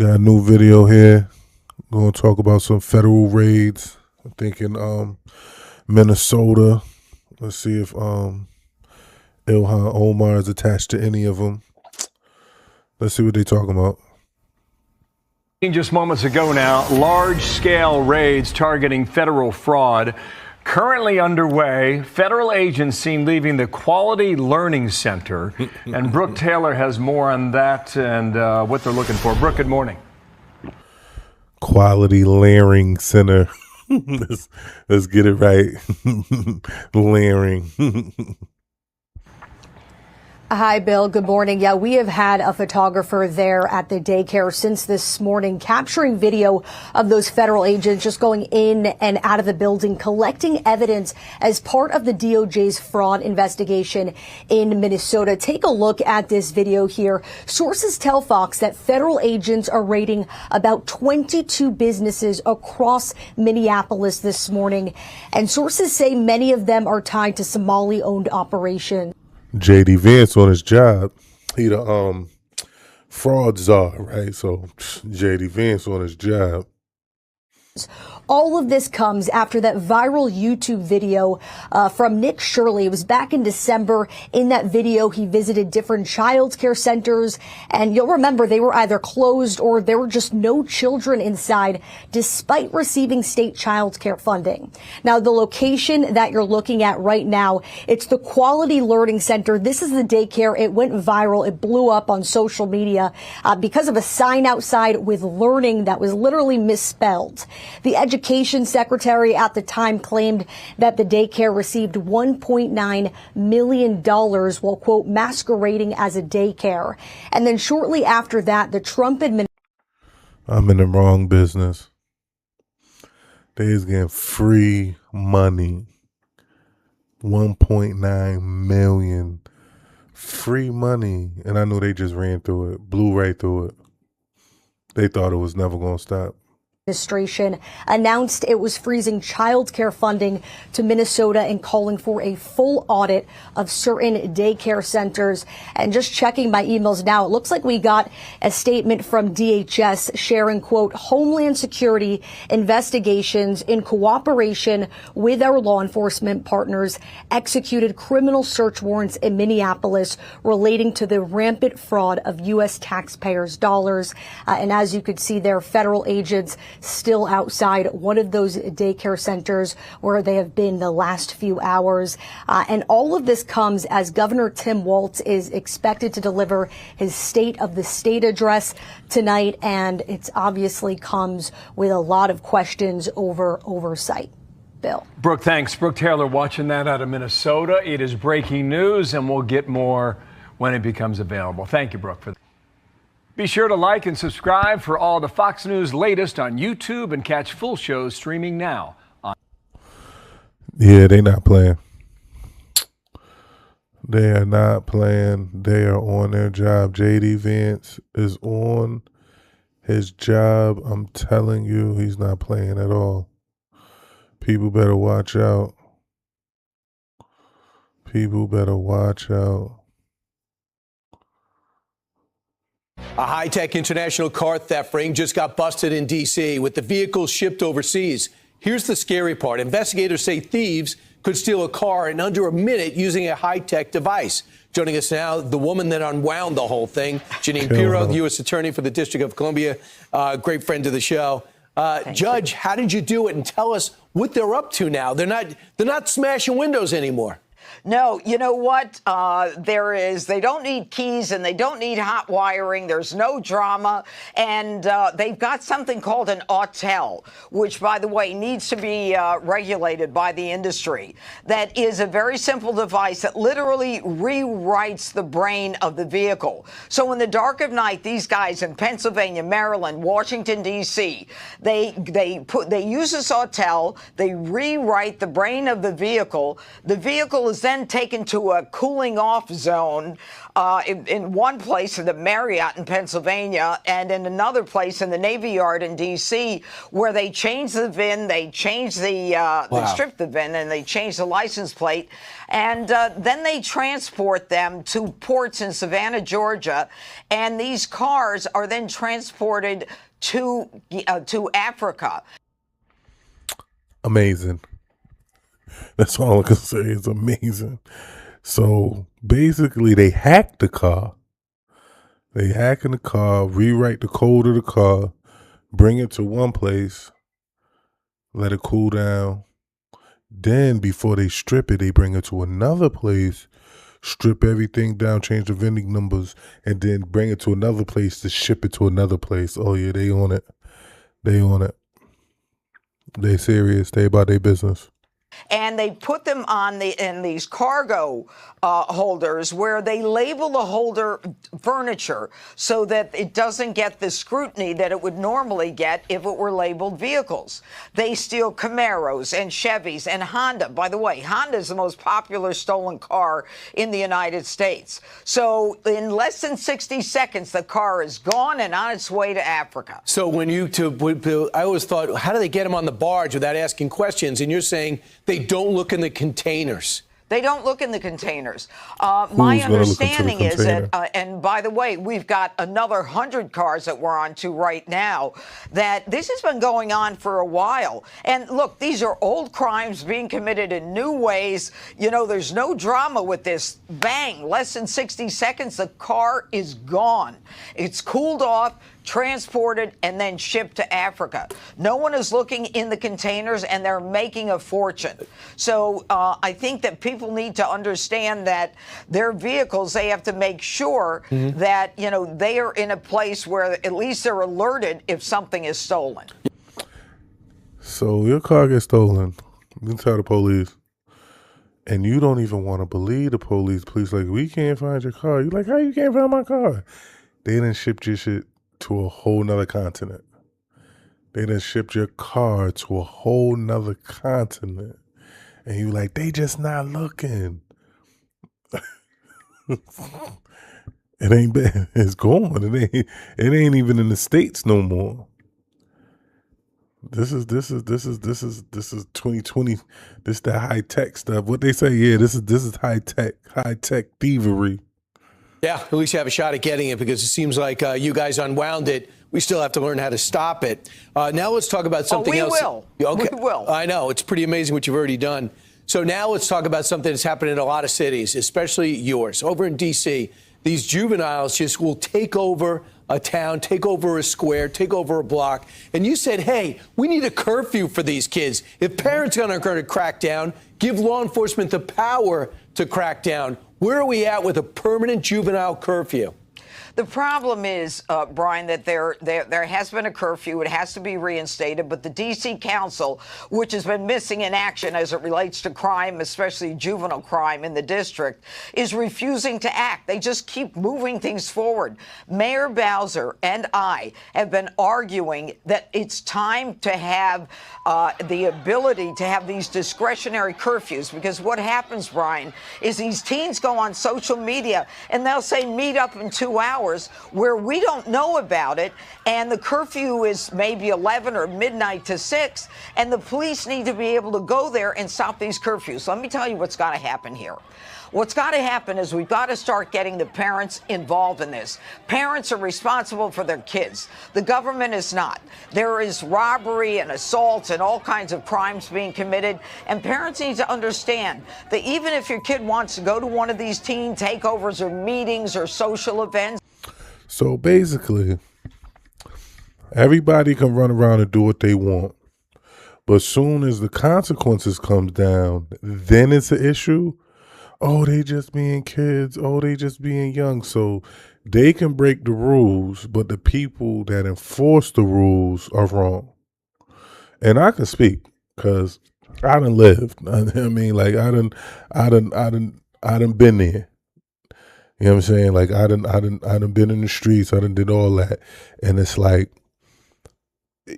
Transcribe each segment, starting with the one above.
Got a new video here. Going to talk about some federal raids. I'm thinking Minnesota. Let's see if Ilhan Omar is attached to any of them. Let's see what they're talking about. Just moments ago now, large-scale raids targeting federal fraud currently underway. Federal agents seen leaving the Quality Learning Center. And Brooke Taylor has more on that and what they're looking for. Brooke, good morning. Quality Learning Center. let's get it right. Learning. Hi, Bill. Good morning. Yeah, we have had a photographer there at the daycare since this morning, capturing video of those federal agents just going in and out of the building, collecting evidence as part of the DOJ's fraud investigation in Minnesota. Take a look at this video here. Sources tell Fox that federal agents are raiding about 22 businesses across Minneapolis this morning, and sources say many of them are tied to Somali-owned operations. J.D. Vance on his job. He the fraud czar, right? So J.D. Vance on his job. All of this comes after that viral YouTube video from Nick Shirley. It was back in December. In that video, he visited different child care centers. And you'll remember they were either closed or there were just no children inside, despite receiving state child care funding. Now, the location that you're looking at right now, it's the Quality Learning Center. This is the daycare. It went viral. It blew up on social media because of a sign outside with learning that was literally misspelled. The Education Secretary at the time claimed that the daycare received $1.9 million while, quote, masquerading as a daycare. And then shortly after that, the Trump administration. I'm in the wrong business. They is getting free money. 1.9 million. Free money. And I knew they just ran through it, blew right through it. They thought it was never going to stop. Administration announced it was freezing child care funding to Minnesota and calling for a full audit of certain daycare centers. And just checking my emails now, it looks like we got a statement from DHS sharing, quote, Homeland Security investigations in cooperation with our law enforcement partners executed criminal search warrants in Minneapolis relating to the rampant fraud of U.S. taxpayers' dollars. And as you could see there, federal agents still outside one of those daycare centers where they have been the last few hours. And all of this comes as Governor Tim Walz is expected to deliver his State of the State address tonight. And it obviously comes with a lot of questions over oversight. Bill. Brooke, thanks. Brooke Taylor watching that out of Minnesota. It is breaking news, and we'll get more when it becomes available. Thank you, Brooke, for that. Be sure to like and subscribe for all the Fox News latest on YouTube and catch full shows streaming now. Yeah, they not playing. They are not playing. They are on their job. J.D. Vance is on his job. I'm telling you, he's not playing at all. People better watch out. People better watch out. A high-tech international car theft ring just got busted in D.C. with the vehicles shipped overseas. Here's the scary part. Investigators say thieves could steal a car in under a minute using a high-tech device. Joining us now, the woman that unwound the whole thing, Janine Pirro, the U.S. Attorney for the District of Columbia, great friend of the show. Judge, how did you do it? And tell us what they're up to now. They're not smashing windows anymore. No, you know what? They don't need keys and they don't need hot wiring. There's no drama. And they've got something called an autel, which, by the way, needs to be regulated by the industry. That is a very simple device that literally rewrites the brain of the vehicle. So in the dark of night, these guys in Pennsylvania, Maryland, Washington, D.C., they use this autel. They rewrite the brain of the vehicle. The vehicle is then then taken to a cooling off zone in one place in the Marriott in Pennsylvania and in another place in the Navy Yard in D.C., where they change the VIN, they change they strip the VIN, and they change the license plate. And then they transport them to ports in Savannah, Georgia. And these cars are then transported to Africa. Amazing. That's all I can say. It's amazing. So basically, they hack the car. They hack in the car, rewrite the code of the car, bring it to one place, let it cool down. Then before they strip it, they bring it to another place, strip everything down, change the vending numbers, and then bring it to another place to ship it to another place. Oh yeah, they on it. They on it. They serious. They about their business. And they put them in these cargo holders where they label the holder furniture so that it doesn't get the scrutiny that it would normally get if it were labeled vehicles. They steal Camaros and Chevys and Honda. By the way, Honda is the most popular stolen car in the United States. So in less than 60 seconds, the car is gone and on its way to Africa. So I always thought, how do they get them on the barge without asking questions? And you're saying they don't look in the containers. They don't look in the containers. My understanding is that, and by the way, we've got another 100 cars that we're on to right now, that this has been going on for a while. And look, these are old crimes being committed in new ways. You know, there's no drama with this. Bang, less than 60 seconds, the car is gone. It's cooled off, transported, and then shipped to Africa. No one is looking in the containers, and they're making a fortune. So I think that people need to understand that their vehicles, they have to make sure that, you know, they are in a place where at least they're alerted if something is stolen. So your car gets stolen. You can tell the police. And you don't even want to believe the police. Police like, we can't find your car. You're like, how you can't find my car? They done shipped your shit to a whole nother continent. They done shipped your car to a whole nother continent. And you like, they just not looking. It ain't bad. It's gone. It ain't even in the States no more. This is 2020. This that high tech stuff. What they say, yeah, this is high tech thievery. Yeah, at least you have a shot at getting it because it seems like you guys unwound it. We still have to learn how to stop it. Now let's talk about something else. We will. I know. It's pretty amazing what you've already done. So now let's talk about something that's happened in a lot of cities, especially yours. Over in D.C., these juveniles just will take over a town, take over a square, take over a block. And you said, hey, we need a curfew for these kids. If parents are going to crack down, give law enforcement the power to crack down. Where are we at with a permanent juvenile curfew? The problem is, Brian, that there has been a curfew. It has to be reinstated. But the D.C. Council, which has been missing in action as it relates to crime, especially juvenile crime in the district, is refusing to act. They just keep moving things forward. Mayor Bowser and I have been arguing that it's time to have the ability to have these discretionary curfews, because what happens, Brian, is these teens go on social media and they'll say meet up in 2 hours where we don't know about it, and the curfew is maybe 11 or midnight to 6, and the police need to be able to go there and stop these curfews. Let me tell you what's got to happen here. What's got to happen is we've got to start getting the parents involved in this. Parents are responsible for their kids. The government is not. There is robbery and assaults and all kinds of crimes being committed, and parents need to understand that even if your kid wants to go to one of these teen takeovers or meetings or social events. So basically, everybody can run around and do what they want. But soon as the consequences comes down, then it's an issue. Oh, they just being kids. Oh, they just being young. So they can break the rules, but the people that enforce the rules are wrong. And I can speak because I done lived. I mean, like I done been there. You know what I'm saying? Like I done been in the streets. I done did all that, and it's like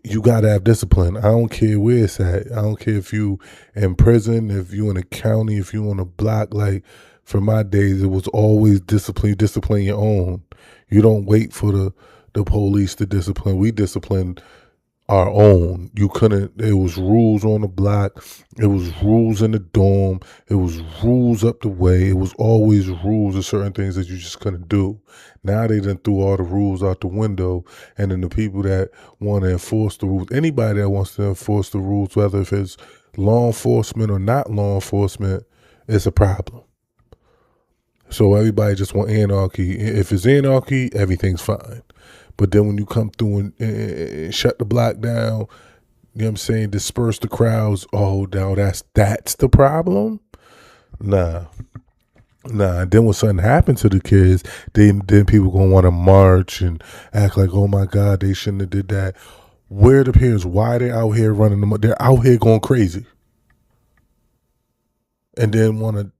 you gotta have discipline. I don't care where it's at. I don't care if you in prison, if you in a county, if you on a block. Like for my days, it was always discipline. You discipline your own. You don't wait for the police to discipline. We discipline our own. You couldn't. It was rules on the block. It was rules in the dorm. It was rules up the way. It was always rules of certain things that you just couldn't do. Now they done threw all the rules out the window, and then the people that want to enforce the rules, anybody that wants to enforce the rules, whether if it's law enforcement or not law enforcement, it's a problem. So everybody just want anarchy. If it's anarchy, everything's fine. But then when you come through and shut the block down, you know what I'm saying, disperse the crowds, oh, now that's the problem? Nah. And then when something happened to the kids, then people gonna want to march and act like, oh my God, they shouldn't have did that. Where the parents? Why they out here running them? They're out here going crazy. And then want to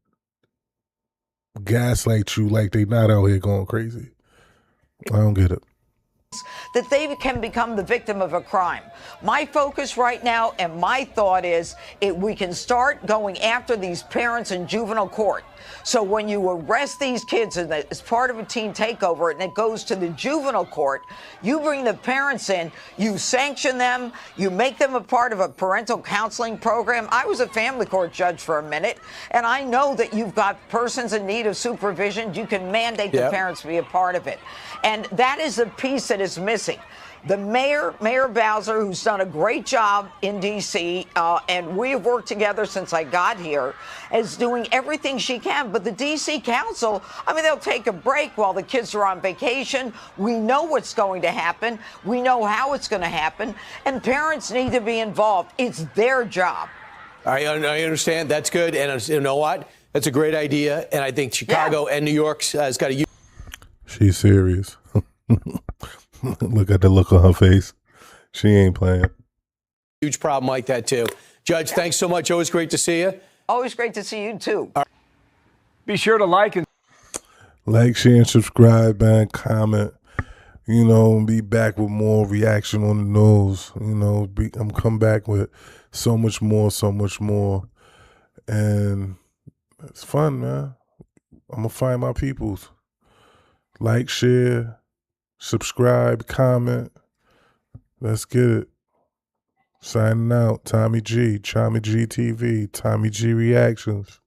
gaslight you like they not out here going crazy. I don't get it. That they can become the victim of a crime. My focus right now and my thought is we can start going after these parents in juvenile court. So when you arrest these kids as part of a teen takeover and it goes to the juvenile court, you bring the parents in, you sanction them, you make them a part of a parental counseling program. I was a family court judge for a minute, and I know that you've got persons in need of supervision. You can mandate the parents be a part of it. And that is a piece that is missing. The Mayor Bowser, who's done a great job in D.C., and we have worked together since I got here, is doing everything she can. But the D.C. Council, I mean, they'll take a break while the kids are on vacation. We know what's going to happen. We know how it's going to happen. And parents need to be involved. It's their job. I understand. That's good. And you know what? That's a great idea. And I think Chicago and New York has got to... She's serious. Look at the look on her face. She ain't playing. Huge problem like that, too. Judge, thanks so much. Always great to see you. Always great to see you, too. Be sure to like, share, and subscribe, man. Comment. You know, be back with more reaction on the news. You know, I'm come back with so much more. And it's fun, man. I'm going to find my peoples. Like, share, subscribe, comment. Let's get it. Signing out. TommyG TV, TommyG Reactions.